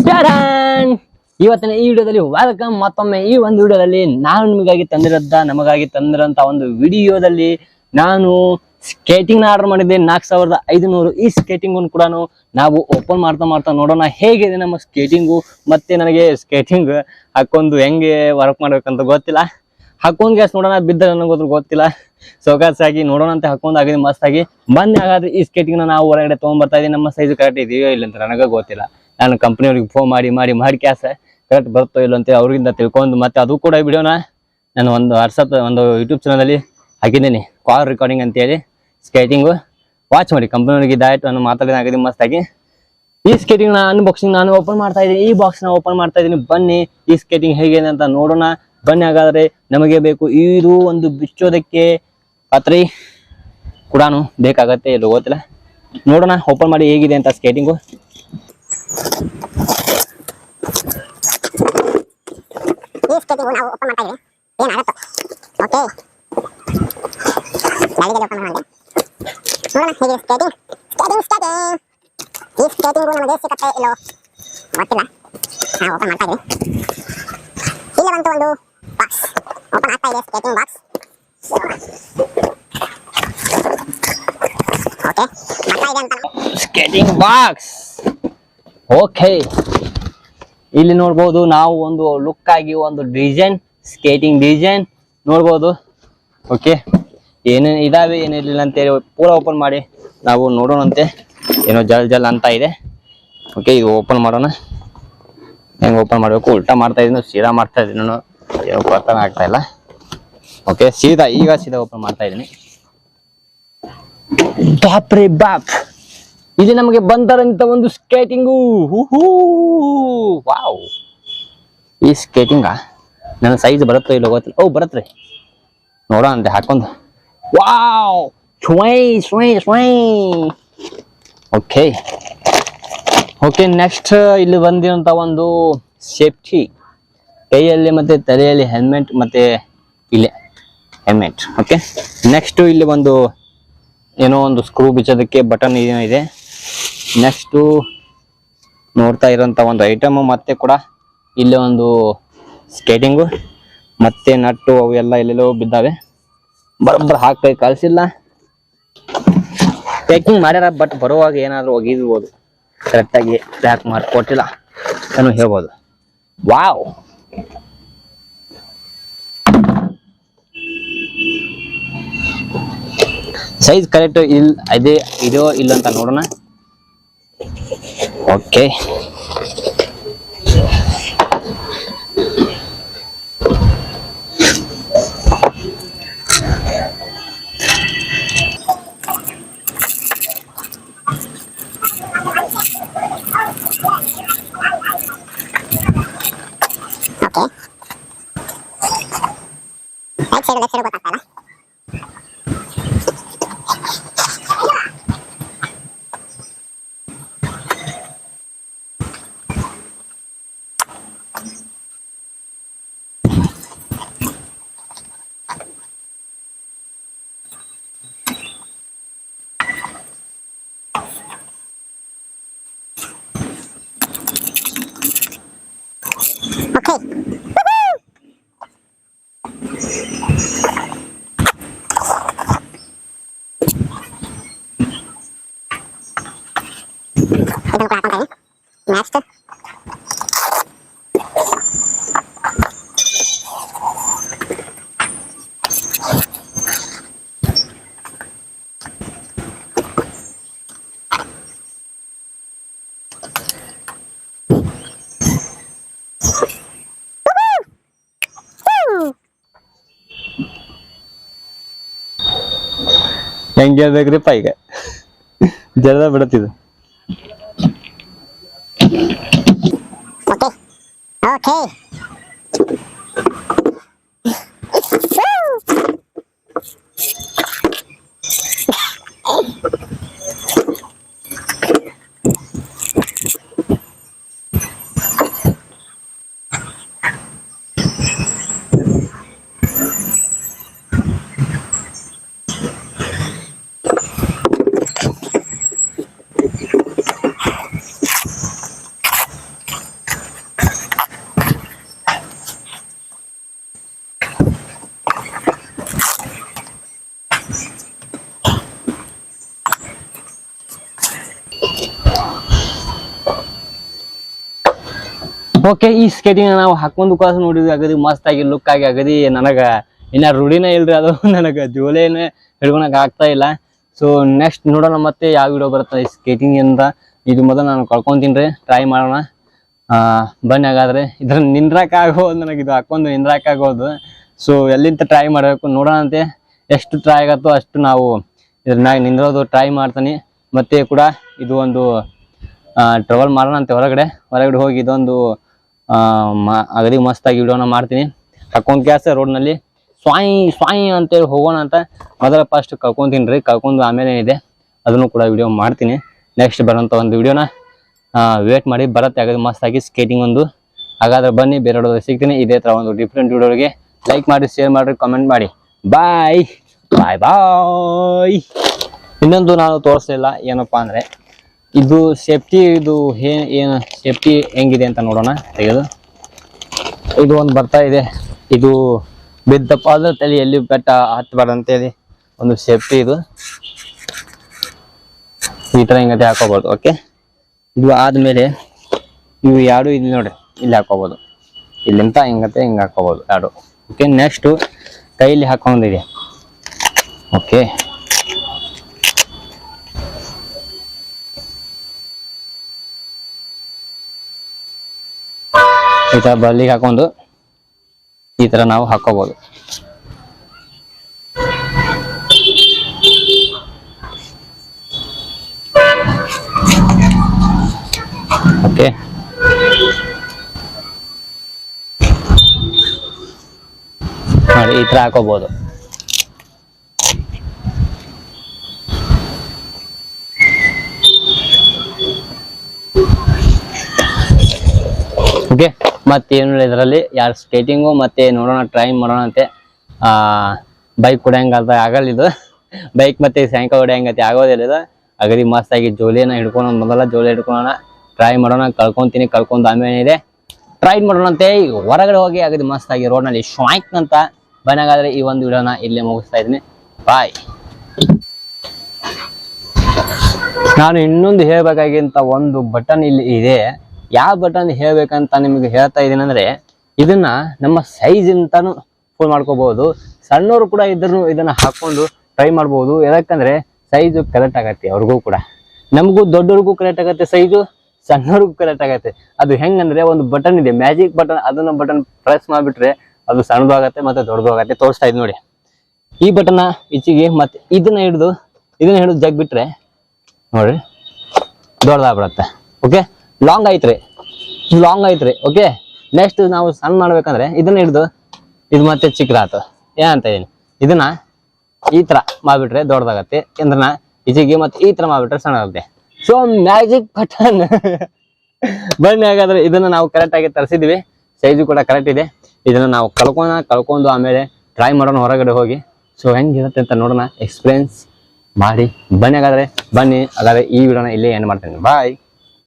ಟಾಡಾನ್! ಇವತ್ತಿನ ಈ ವಿಡಿಯೋದಲ್ಲಿ ವೆಲ್ಕಮ್. ಮತ್ತೊಮ್ಮೆ ಈ ಒಂದು ವಿಡಿಯೋದಲ್ಲಿ ನಾನು ನಮಗಾಗಿ ತಂದಿರಂತ ಒಂದು ವಿಡಿಯೋದಲ್ಲಿ ನಾನು ಸ್ಕೇಟಿಂಗ್ ನ ಆರ್ಡರ್ ಮಾಡಿದ್ದೆ 4500. ಈ ಸ್ಕೇಟಿಂಗ್ ಕೂಡ ನಾವು ಓಪನ್ ಮಾಡ್ತಾ ನೋಡೋಣ ಹೇಗಿದೆ ನಮ್ಮ ಸ್ಕೇಟಿಂಗು. ಮತ್ತೆ ನನಗೆ ಸ್ಕೇಟಿಂಗ್ ಹಾಕೊಂಡು ಹೆಂಗೆ ವರ್ಕ್ ಮಾಡ್ಬೇಕಂತ ಗೊತ್ತಿಲ್ಲ. ಹಾಕೊಂಡ್ ಗ್ಯಾಸ್ ನೋಡೋಣ, ಬಿದ್ದ ನನಗೋದ್ರು ಗೊತ್ತಿಲ್ಲ. ಸೊಗಾಸಾಗಿ ನೋಡೋಣ ಅಂತ ಹಾಕೊಂಡು ಆಗಿದೆ ಮಸ್ತ್ ಆಗಿ. ಬನ್ನಿ ಹಾಗಾದ್ರೆ ಈ ಸ್ಕೇಟಿಂಗ್ ನಾವು ಹೊರಗಡೆ ತಗೊಂಡ್ ಬರ್ತಾ ಇದೀನಿ. ನಮ್ಮ ಸೈಜ್ ಕರೆಕ್ಟ್ ಇದೆಯೋ ಇಲ್ಲ ಅಂತ ನನಗೆ ಗೊತ್ತಿಲ್ಲ. ನಾನು ಕಂಪ್ನಿಯವ್ರಿಗೆ ಫೋನ್ ಮಾಡಿ ಕ್ಯಾಸ ಕರೆಕ್ಟ್ ಬರುತ್ತೋ ಇಲ್ಲ ಅಂತ ಅವ್ರಿಗಿಂತ ತಿಳ್ಕೊಂಡು, ಮತ್ತೆ ಅದು ಕೂಡ ವಿಡಿಯೋನ ನಾನು ಒಂದು ಯೂಟ್ಯೂಬ್ ಚಾನಲಲ್ಲಿ ಹಾಕಿದ್ದೀನಿ, ಕಾಲ್ ರೆಕಾರ್ಡಿಂಗ್ ಅಂತೇಳಿ. ಸ್ಕೇಟಿಂಗು ವಾಚ್ ಮಾಡಿ, ಕಂಪ್ನಿಯವ್ರಿಗೆ ಇದಾಯ್ತು ನಾನು ಮಾತಾಡಿದಾಗಿದೆ ಮಸ್ತ್ ಆಗಿ. ಈ ಸ್ಕೇಟಿಂಗ್ ಅನ್ಬಾಕ್ಸಿಂಗ್ ನಾನು ಓಪನ್ ಮಾಡ್ತಾ ಇದ್ದೀನಿ, ಈ ಬಾಕ್ಸ್ ನ ಓಪನ್ ಮಾಡ್ತಾ ಇದ್ದೀನಿ. ಬನ್ನಿ ಈ ಸ್ಕೇಟಿಂಗ್ ಹೇಗಿದೆ ಅಂತ ನೋಡೋಣ. ಬನ್ನಿ ಹಾಗಾದ್ರೆ. ನಮಗೆ ಬೇಕು ಇದು ಒಂದು ಬಿಚ್ಚೋದಕ್ಕೆ ಪಾತ್ರೆ ಕೂಡ ಬೇಕಾಗತ್ತೆ, ಇದು ಗೊತ್ತಿಲ್ಲ. ನೋಡೋಣ ಓಪನ್ ಮಾಡಿ ಹೇಗಿದೆ ಅಂತ ಸ್ಕೇಟಿಂಗು. ಈ ಸ್ಕೇಟಿಂಗ್ ನಾವು ಓಪನ್ ಮಾಡ್ತಾ ಇದೀವಿ, ಏನಾಗುತ್ತೋ ಓಕೆ. ಗಾಳಿಗೆ ಓಪನ್ ಮಾಡಿ ನೋಡೋಣ ಹೇಗೆ ಸ್ಕೇಟಿಂಗ್. ಈ ಸ್ಕೇಟಿಂಗು ನಮಗೆ ಸಿಕ್ಕತ್ತೆ ಇಲ್ಲೋ ಗೊತ್ತಿಲ್ಲ. ನಾವು ಓಪನ್ ಮಾಡ್ತಾ ಇದೀವಿ. ಇಲ್ಲ ಬಂತು ಒಂದು ಬಾಕ್ಸ್ ಓಪನ್ ಆಗ್ತಾ ಇದೆ, ಸ್ಕೇಟಿಂಗ್ ಬಾಕ್ಸ್. ಓಕೆ ಬರ್ತಾ ಇದೆ ಅಂತ ಸ್ಕೇಟಿಂಗ್ ಬಾಕ್ಸ್. ಓಕೆ, ಇಲ್ಲಿ ನೋಡ್ಬೋದು ನಾವು ಒಂದು ಲುಕ್ ಆಗಿ ಒಂದು ಡಿಸೈನ್, ಸ್ಕೇಟಿಂಗ್ ಡಿಸೈನ್ ನೋಡ್ಬೋದು. ಓಕೆ, ಏನೇನು ಇದಾವೆ ಏನಿರಲಿಲ್ಲ ಅಂತೇಳಿ ಪೂರ ಓಪನ್ ಮಾಡಿ ನಾವು ನೋಡೋಣಂತೆ. ಏನೋ ಜಲ್ ಅಂತ ಇದೆ. ಓಕೆ, ಇದು ಓಪನ್ ಮಾಡೋಣ. ಹೆಂಗೆ ಓಪನ್ ಮಾಡಬೇಕು? ಉಲ್ಟಾ ಮಾಡ್ತಾ ಇದ್ದೀನಿ, ಸೀದಾ ಮಾಡ್ತಾ ಇದ್ದೀನಿ ನಾನು, ಏನೋ ಬರ್ತಾನೆ ಆಗ್ತಾ ಇಲ್ಲ. ಓಕೆ, ಈಗ ಸೀದಾ ಓಪನ್ ಮಾಡ್ತಾ ಇದ್ದೀನಿ. ಬಾಪ್ರೆ ಬಾಪ್, ಇದು ನಮಗೆ ಬಂದರಂತ ಒಂದು ಸ್ಕೇಟಿಂಗು. ವಾವ್, ಈ ಸ್ಕೇಟಿಂಗ ನನ್ನ ಸೈಜ್ ಬರುತ್ತೋ ಇಲ್ಲೋ ಗೊತ್ತಿಲ್ಲ. ಓ ಬರತ್ರಿ, ನೋಡೋಣ ಅಂತೆ ಹಾಕೊಂಡು. ವಾವ್, ಸ್ವೈ. ಓಕೆ, ನೆಕ್ಸ್ಟ್ ಇಲ್ಲಿ ಬಂದಿರೋಂಥ ಒಂದು ಸೇಫ್ಟಿ, ಕೈಯಲ್ಲಿ ಮತ್ತೆ ತಲೆಯಲ್ಲಿ ಹೆಲ್ಮೆಟ್, ಮತ್ತೆ ಇಲ್ಲಿ ಹೆಲ್ಮೆಟ್. ಓಕೆ, ನೆಕ್ಸ್ಟ್ ಇಲ್ಲಿ ಒಂದು ಏನೋ ಒಂದು ಸ್ಕ್ರೂ ಬಿಚ್ಚೋದಕ್ಕೆ ಬಟನ್ ಇದೆ. ನೆಕ್ಸ್ಟು ನೋಡ್ತಾ ಇರೋಂಥ ಒಂದು ಐಟಮ್, ಮತ್ತೆ ಕೂಡ ಇಲ್ಲಿ ಒಂದು ಸ್ಕೇಟಿಂಗು, ಮತ್ತೆ ನಟ್ಟು ಅವು ಎಲ್ಲ ಎಲ್ಲೆಲ್ಲೋ ಬಿದ್ದಾವೆ. ಬರೋಬ್ಬರ ಹಾಕಿ ಕಳಿಸಿಲ್ಲ, ಪ್ಯಾಕಿಂಗ್ ಮಾಡ್ಯಾರ, ಬಟ್ ಬರುವಾಗ ಏನಾದರೂ ಒಗಿರ್ಬೋದು, ಕರೆಕ್ಟಾಗಿ ಪ್ಯಾಕ್ ಮಾಡಿ ಕೊಟ್ಟಿಲ್ಲ ನಾನು ಹೇಳ್ಬೋದು. ವಾವ್, ಸೈಜ್ ಕರೆಕ್ಟ್ ಇದೆಯೋ ಇಲ್ಲ ಅಂತ ನೋಡೋಣ. Okay, right side left side ಗೊತ್ತಾಗ್ತಲ್ಲ. ನೆಕ್ಸ್ಟ್ ಹೆಂಗೆ ಹೇಳ್ಬೇಕ್ರಿಪ್ಪ, ಈಗ ಜಲ್ದ ಬಿಡುತ್ತಿದ್ದು. ಓಕೆ ಓಕೆ ಓಕೆ, ಈ ಸ್ಕೇಟಿಂಗ್ ನಾವು ಹಾಕೊಂಡು ಕಾಸು ನೋಡಿದ್ವಿ, ಅಗದಿ ಮಸ್ತ್ ಆಗಿ ಲುಕ್ ಆಗಿ ಅಗದಿ ನನಗ ಇನ್ನ ರೂಢಿನೇ ಇಲ್ರಿ ಅದು. ನನಗ ಜೋಲೇನೆ ಹಿಡ್ಕೊಳಕ್ ಆಗ್ತಾ ಇಲ್ಲ. ಸೊ ನೆಕ್ಸ್ಟ್ ನೋಡೋಣ ಮತ್ತೆ ಯಾವ ವಿಡಿಯೋ ಬರುತ್ತೆ ಈ ಸ್ಕೇಟಿಂಗ್ ಇಂದ. ಇದು ಮೊದಲು ನಾನು ಕಳ್ಕೊಂತೀನಿ, ಟ್ರೈ ಮಾಡೋಣ. ಬನ್ನಿ ಹಾಗಾದ್ರೆ. ಇದ್ರ ನಿಂದ್ರಾಕ ಆಗೋದು, ನನಗೆ ಇದು ಹಾಕೊಂಡು ನಿಂದ್ರಾಕ ಆಗೋದು. ಸೊ ಎಲ್ಲಿಂದ ಟ್ರೈ ಮಾಡಬೇಕು ನೋಡೋಣ ಅಂತೆ. ಎಷ್ಟು ಟ್ರೈ ಆಗತ್ತೋ ಅಷ್ಟು ನಾವು ಇದ್ರ ಮ್ಯಾಗ ನಿಂದ್ರೋದು ಟ್ರೈ ಮಾಡ್ತೀನಿ. ಮತ್ತೆ ಕೂಡ ಇದು ಒಂದು ಟ್ರಾವೆಲ್ ಮಾಡೋಣ ಅಂತೆ ಹೊರಗಡೆ ಹೋಗಿ ಇದೊಂದು ಅಗದಿ ಮಸ್ತಾಗಿ ವಿಡಿಯೋನ ಮಾಡ್ತೀನಿ. ಕರ್ಕೊಂಡ್ ಕ್ಯಾಸ ರೋಡ್ನಲ್ಲಿ ಸ್ವಾಯಿ ಅಂತೇಳಿ ಹೋಗೋಣ ಅಂತ ಮೊದಲ ಫಸ್ಟ್ ಕಳ್ಕೊಂತೀನಿ ರೀ. ಕಳ್ಕೊಂಡು ಆಮೇಲೆ ಏನಿದೆ ಅದನ್ನು ಕೂಡ ವಿಡಿಯೋ ಮಾಡ್ತೀನಿ. ನೆಕ್ಸ್ಟ್ ಬರೋಂಥ ಒಂದು ವಿಡಿಯೋನ ವೇಟ್ ಮಾಡಿ ಬರುತ್ತೆ ಅಗದಿ ಮಸ್ತಾಗಿ ಸ್ಕೇಟಿಂಗ್ ಒಂದು. ಹಾಗಾದ್ರೆ ಬನ್ನಿ, ಬೇರೆ ವಿಡಿಯೋದಲ್ಲಿ ಸಿಗ್ತೀನಿ. ಇದೇ ಥರ ಒಂದು ಡಿಫ್ರೆಂಟ್ ವಿಡಿಯೋಗೆ ಲೈಕ್ ಮಾಡಿ, ಶೇರ್ ಮಾಡಿರಿ, ಕಮೆಂಟ್ ಮಾಡಿ. ಬಾಯ್ ಬಾಯ್ ಬಾಯ್. ಇನ್ನೊಂದು ನಾನು ತೋರಿಸ್ಲಿಲ್ಲ, ಏನಪ್ಪಾ ಅಂದ್ರೆ ಇದು ಸೇಫ್ಟಿ, ಇದು ಏನು ಸೇಫ್ಟಿ ಹೆಂಗಿದೆ ಅಂತ ನೋಡೋಣ. ತೆಗೆದು ಇದು ಒಂದು ಬರ್ತಾ ಇದೆ. ಇದು ಬಿದ್ದಪ್ಪ ಆದ್ರೆ ತಲೆ ಎಲ್ಲಿ ಬೆಟ್ಟ ಹತ್ತಬಾರ್ದು ಅಂತೇಳಿ ಒಂದು ಸೇಫ್ಟಿ. ಇದು ಈ ಥರ ಹಿಂಗತೆ ಹಾಕೋಬೋದು. ಓಕೆ, ಇದು ಆದ್ಮೇಲೆ ಇವು ಎರಡು ಇಲ್ಲಿ ನೋಡ್ರಿ, ಇಲ್ಲಿ ಹಾಕೋಬೋದು. ಇಲ್ಲಿಂದ ಹಿಂಗತೆ ಹಿಂಗೆ ಹಾಕೋಬೋದು ಎರಡು. ಓಕೆ, ನೆಕ್ಸ್ಟು ಕೈಯಲ್ಲಿ ಹಾಕೊಂಡಿದೆ. ಓಕೆ, ಈ ತರ ಬಲ್ಲಿಗೆ ಹಾಕೊಂಡು ಈ ತರ ನಾವು ಹಾಕೋಬಹುದು. ಓಕೆ, ನೋಡಿ ಈ ತರ ಹಾಕೋಬಹುದು. ಓಕೆ, ಮತ್ತೇನು ಇದರಲ್ಲಿ ಯಾರು ಸ್ಕೇಟಿಂಗು ಮತ್ತೆ ನೋಡೋಣ, ಟ್ರೈ ಮಾಡೋಣ ಅಂತೆ. ಬೈಕ್ ಹೊಡೆಯಂಗಂತ ಆಗಲ್ಲ ಇದು. ಬೈಕ್ ಮತ್ತೆ ಸಾಯಂಕಾಲ ಹೊಡೆಯಂಗತೆ ಆಗೋದಿಲ್ಲ ಇದು. ಅಗದಿ ಮಸ್ತಾಗಿ ಜೋಲಿನ ಹಿಡ್ಕೊಂಡು ಮೊದಲ ಜೋಲಿ ಹಿಡ್ಕೊಳ್ಳೋಣ, ಟ್ರೈ ಮಾಡೋಣ. ಕಳ್ಕೊಂತೀನಿ, ಕಳ್ಕೊಂಡು ಆಮೇಲೆ ಇದೆ ಟ್ರೈ ಮಾಡೋಣ ಅಂತೆ. ಹೊರಗಡೆ ಹೋಗಿ ಅಗದಿ ಮಸ್ತಾಗಿ ರೋಡ್ನಲ್ಲಿ ಶಾಯ್ಕ್ ಅಂತ ಬನ್ನಾಗಾದ್ರೆ ಈ ಒಂದು ವಿಡಿಯೋನ ಇಲ್ಲೇ ಮುಗಿಸ್ತಾ ಇದ್ದೀನಿ. ಬಾಯ್. ನಾನು ಇನ್ನೊಂದು ಹೇಳ್ಬೇಕಾಗಿಂತ ಒಂದು ಬಟನ್ ಇಲ್ಲಿ ಇದೆ. ಯಾವ ಬಟನ್ ಹೇಳ್ಬೇಕಂತ ನಿಮಗೆ ಹೇಳ್ತಾ ಇದೀನಿ ಅಂದ್ರೆ, ಇದನ್ನ ನಮ್ಮ ಸೈಜ್ ಅಂತಾನು ಫೋನ್ ಮಾಡ್ಕೋಬಹುದು. ಸಣ್ಣವರು ಕೂಡ ಇದ್ರೂ ಇದನ್ನ ಹಾಕೊಂಡು ಟ್ರೈ ಮಾಡ್ಬೋದು. ಯಾಕಂದ್ರೆ ಸೈಜು ಕರೆಕ್ಟ್ ಆಗತ್ತೆ ಅವ್ರಿಗೂ ಕೂಡ, ನಮಗೂ ದೊಡ್ಡವ್ರಿಗೂ ಕರೆಕ್ಟ್ ಆಗತ್ತೆ ಸೈಜು, ಸಣ್ಣವ್ರಿಗೂ ಕರೆಕ್ಟ್ ಆಗತ್ತೆ. ಅದು ಹೆಂಗಂದ್ರೆ ಒಂದು ಬಟನ್ ಇದೆ, ಮ್ಯಾಜಿಕ್ ಬಟನ್. ಅದನ್ನ ಬಟನ್ ಪ್ರೆಸ್ ಮಾಡ್ಬಿಟ್ರೆ ಅದು ಸಣ್ಣದು ಆಗತ್ತೆ ಮತ್ತೆ ದೊಡ್ಡದು ಆಗತ್ತೆ. ತೋರಿಸ್ತಾ ಇದ್ ನೋಡಿ, ಈ ಬಟನ್ ಈಚೆಗೆ ಮತ್ತೆ ಇದನ್ನ ಹಿಡಿದು ಜಗ್ ಬಿಟ್ರೆ ನೋಡ್ರಿ ದೊಡ್ಡದಾಗ್ಬಿಡತ್ತೆ. ಓಕೆ, ಲಾಂಗ್ ಐತ್ರಿ. ಓಕೆ, ನೆಕ್ಸ್ಟ್ ನಾವು ಸಣ್ಣ ಮಾಡ್ಬೇಕಂದ್ರೆ ಇದನ್ನ ಹಿಡಿದು ಇದು ಮತ್ತೆ ಚಿಕ್ಕದಾತು. ಏನಂತ ಇದೀನಿ, ಇದನ್ನ ಈ ತರ ಮಾಡ್ಬಿಟ್ರೆ ದೊಡ್ಡದಾಗತ್ತೆ, ಇದನ್ನ ಈಚೆಗೆ ಮತ್ತೆ ಈ ತರ ಮಾಡ್ಬಿಟ್ರೆ ಸಣ್ಣ ಆಗುತ್ತೆ. So magic button. ಬನ್ನಿ ಹಾಗಾದ್ರೆ, ಇದನ್ನ ನಾವು ಕರೆಕ್ಟ್ ಆಗಿ ತರಿಸಿದ್ವಿ, ಸೈಜು ಕೂಡ ಕರೆಕ್ಟ್ ಇದೆ. ಇದನ್ನ ನಾವು ಕಳ್ಕೊಂಡು ಆಮೇಲೆ ಟ್ರೈ ಮಾಡೋಣ ಹೊರಗಡೆ ಹೋಗಿ. ಸೊ ಹೆಂಗಿರುತ್ತೆ ಅಂತ ನೋಡೋಣ, ಎಕ್ಸ್ಪೀರಿಯನ್ಸ್ ಮಾಡಿ. ಬನ್ನಿ ಹಾಗಾದ್ರೆ ಈ ವಿಡಿಯೋನ ಇಲ್ಲೇ ಏನು ಮಾಡ್ತೇನೆ. ಬಾಯ್.